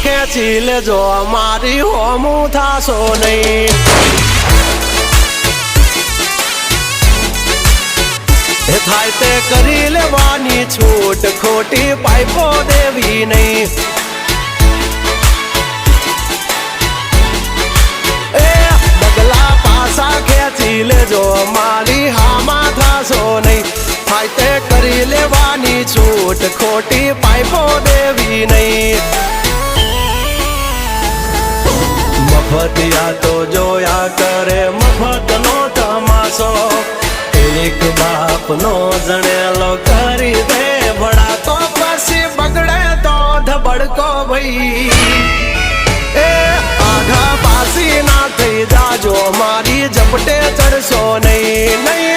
ખેંચી લેજો મારી હોમું થાશો નહીં થાય તે કરી લેવાની છૂટ ખોટી પાઇપો દેવી નહીં એ બગલા પાસા ખેંચી લેજો મારી હામાં થાશો નહીં થાય તે કરી લેવાની છૂટ ખોટી પાઇપો દેવી નહીં મફતિયા તો જોયા કરે મફતનો તમાશો એક બાપનો જણેલો કરી દે ભણા તો પછી બગડે તો ધબડકો ભાઈ એ આઘા પાસી ના થઈ જાજો મારી ઝપટે ચડશો નહીં નહીં